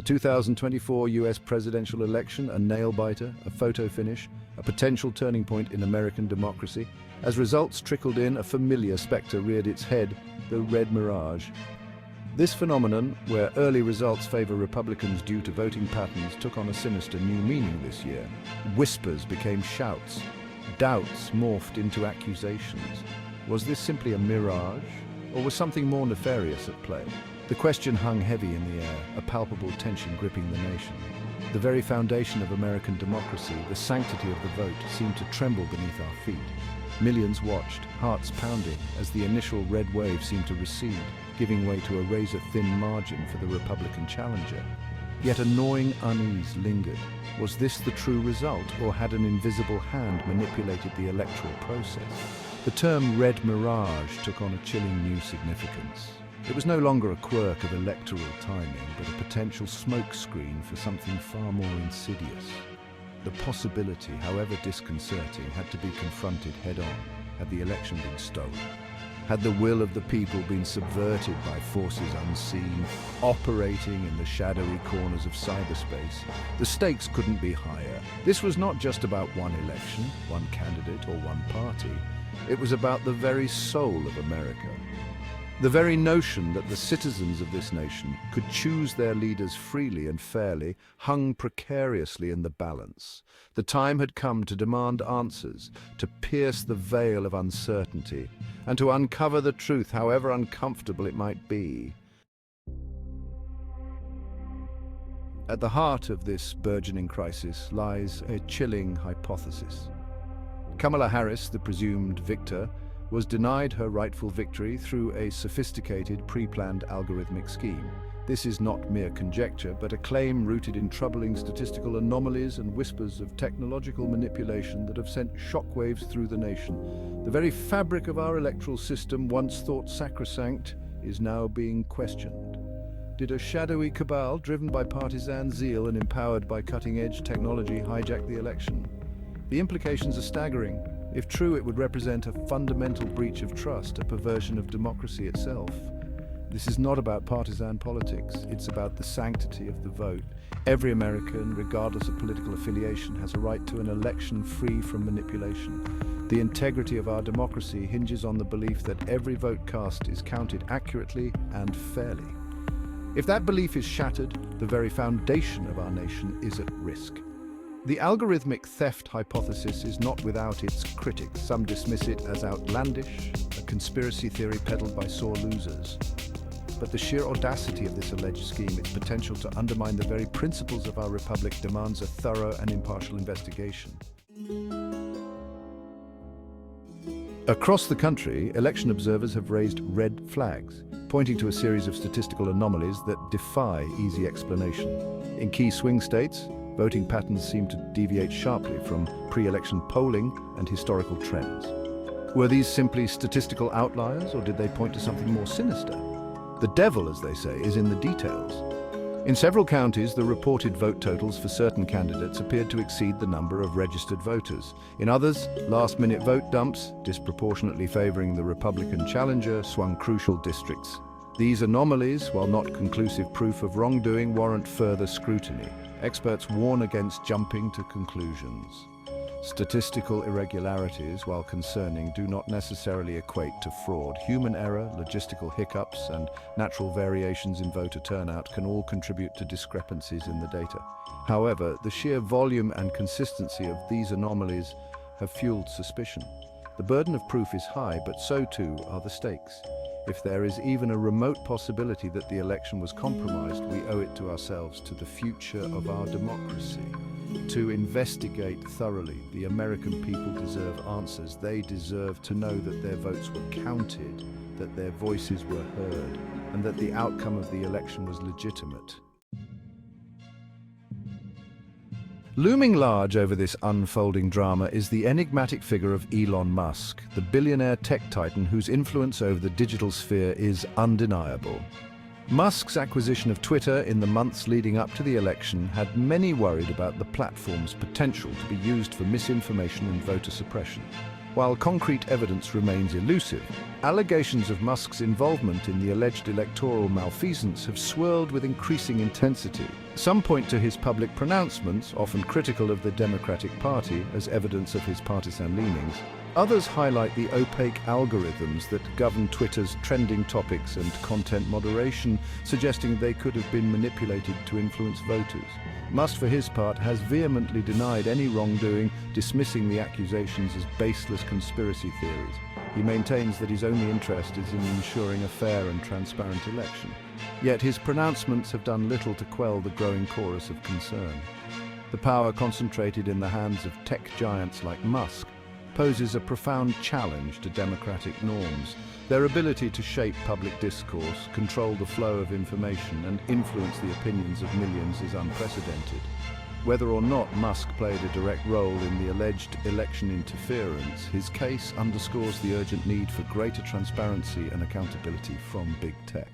The 2024 US presidential election, a nail-biter, a photo finish, a potential turning point in American democracy. As results trickled in, a familiar specter reared its head, the red mirage. This phenomenon, where early results favor Republicans due to voting patterns, took on a sinister new meaning this year. Whispers became shouts. Doubts morphed into accusations. Was this simply a mirage, or was something more nefarious at play? The question hung heavy in the air, a palpable tension gripping the nation. The very foundation of American democracy, the sanctity of the vote, seemed to tremble beneath our feet. Millions watched, hearts pounding, as the initial red wave seemed to recede, giving way to a razor-thin margin for the Republican challenger. Yet a gnawing unease lingered. Was this the true result, or had an invisible hand manipulated the electoral process? The term red mirage took on a chilling new significance. It was no longer a quirk of electoral timing, but a potential smokescreen for something far more insidious. The possibility, however disconcerting, had to be confronted head-on. Had the election been stolen? Had the will of the people been subverted by forces unseen, operating in the shadowy corners of cyberspace? The stakes couldn't be higher. This was not just about one election, one candidate, or one party. It was about the very soul of America. The very notion that the citizens of this nation could choose their leaders freely and fairly hung precariously in the balance. The time had come to demand answers, to pierce the veil of uncertainty, and to uncover the truth, however uncomfortable it might be. At the heart of this burgeoning crisis lies a chilling hypothesis. Kamala Harris, the presumed victor, was denied her rightful victory through a sophisticated, pre-planned algorithmic scheme. This is not mere conjecture, but a claim rooted in troubling statistical anomalies and whispers of technological manipulation that have sent shockwaves through the nation. The very fabric of our electoral system, once thought sacrosanct, is now being questioned. Did a shadowy cabal, driven by partisan zeal and empowered by cutting-edge technology, hijack the election? The implications are staggering. If true, it would represent a fundamental breach of trust, a perversion of democracy itself. This is not about partisan politics, it's about the sanctity of the vote. Every American, regardless of political affiliation, has a right to an election free from manipulation. The integrity of our democracy hinges on the belief that every vote cast is counted accurately and fairly. If that belief is shattered, the very foundation of our nation is at risk. The algorithmic theft hypothesis is not without its critics. Some dismiss it as outlandish, a conspiracy theory peddled by sore losers. But the sheer audacity of this alleged scheme, its potential to undermine the very principles of our republic, demands a thorough and impartial investigation. Across the country, election observers have raised red flags, pointing to a series of statistical anomalies that defy easy explanation. In key swing states, voting patterns seem to deviate sharply from pre-election polling and historical trends. Were these simply statistical outliers, or did they point to something more sinister? The devil, as they say, is in the details. In several counties, the reported vote totals for certain candidates appeared to exceed the number of registered voters. In others, last-minute vote dumps, disproportionately favoring the Republican challenger, swung crucial districts. These anomalies, while not conclusive proof of wrongdoing, warrant further scrutiny. Experts warn against jumping to conclusions. Statistical irregularities, while concerning, do not necessarily equate to fraud. Human error, logistical hiccups, and natural variations in voter turnout can all contribute to discrepancies in the data. However, the sheer volume and consistency of these anomalies have fueled suspicion. The burden of proof is high, but so too are the stakes. If there is even a remote possibility that the election was compromised, we owe it to ourselves, to the future of our democracy, to investigate thoroughly. The American people deserve answers. They deserve to know that their votes were counted, that their voices were heard, and that the outcome of the election was legitimate. Looming large over this unfolding drama is the enigmatic figure of Elon Musk, the billionaire tech titan whose influence over the digital sphere is undeniable. Musk's acquisition of Twitter in the months leading up to the election had many worried about the platform's potential to be used for misinformation and voter suppression. While concrete evidence remains elusive, allegations of Musk's involvement in the alleged electoral malfeasance have swirled with increasing intensity. Some point to his public pronouncements, often critical of the Democratic Party, as evidence of his partisan leanings. Others highlight the opaque algorithms that govern Twitter's trending topics and content moderation, suggesting they could have been manipulated to influence voters. Musk, for his part, has vehemently denied any wrongdoing, dismissing the accusations as baseless conspiracy theories. He maintains that his only interest is in ensuring a fair and transparent election. Yet his pronouncements have done little to quell the growing chorus of concern. The power concentrated in the hands of tech giants like Musk poses a profound challenge to democratic norms. Their ability to shape public discourse, control the flow of information, and influence the opinions of millions is unprecedented. Whether or not Musk played a direct role in the alleged election interference, his case underscores the urgent need for greater transparency and accountability from big tech.